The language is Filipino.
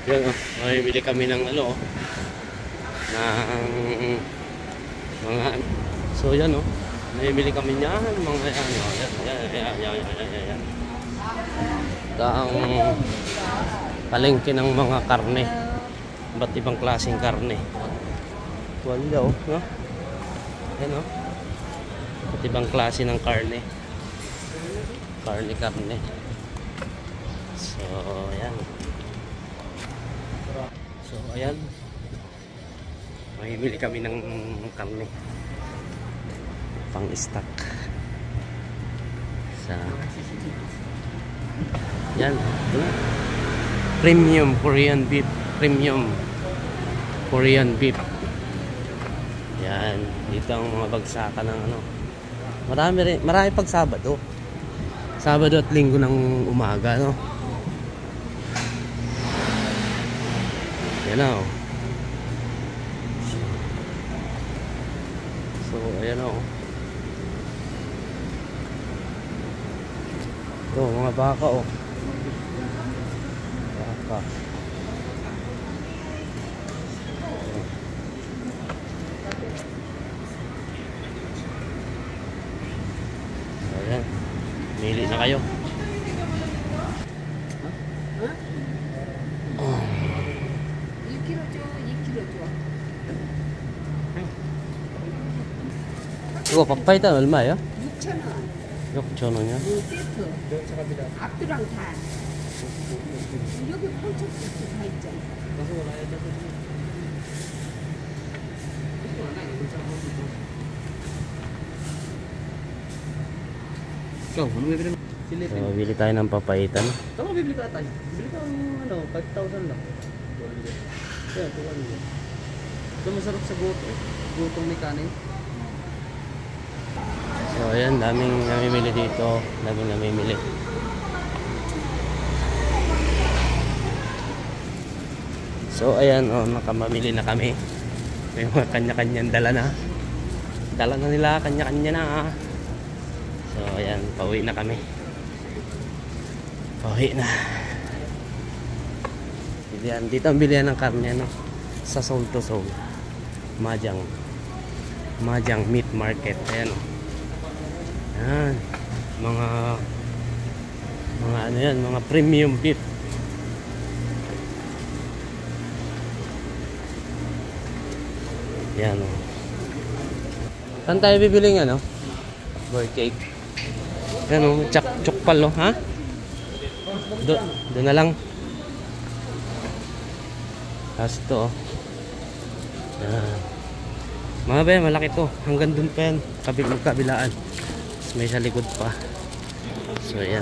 Yan, mamimili kami ng ano, ng mga, so yan o, mamimili kami niyan, mga yan. Ito ang palengke ng mga karne, iba't ibang klaseng karne. Wala o, no? Yan o, iba't ibang klase ng karne. Karne. So, ayan. So, ayan. Mamimili kami ng karne. Pang-stock. Sa yan. Premium Korean beef. Premium Korean beef. Yan. Dito ang mga bagsakan ng ano. Marami pag Sabado. Sabado at Linggo ng umaga, no? Yan o. So, ayan o. Ito, mga baka o. Baka. Ayan. Mili na kayo. 이거 papaya 얼마예요? 6,000원. 6,000원이요? 세트. 앞뒤랑 다. 여기 8,000원 다 있잖아. Ikaw, ano bibili mo? So, bili tayo ng papaitan. Tama, bibili ka tayo. Bibili ka ng 5,000 lang. Kaya, kung ano yun. Ito masarap sa goto. Gotong may kanin. So, ayan, daming namimili dito. Daming namimili. So, ayan, nakamamili na kami. May mga kanya-kanyang dala na. Dala na nila, kanya-kanya na. So, ayan, pauwi na kami. Pauwi na. Dito ang bilihan ng karne, no? Sa Soul to Soul. Majang Meat Market. Ayan, o. Ayan. Mga ano yan, mga premium beef. Ayan, o. Saan tayo bibiling, ano? Bird cake. Ayan, o. Chokpal, o. Ha? Doon na lang. Tapos ito, oh. Yan. Mga ba, malaki to. Hanggang dun pa yan. Magkabilaan. May sa likod pa. So, ayan.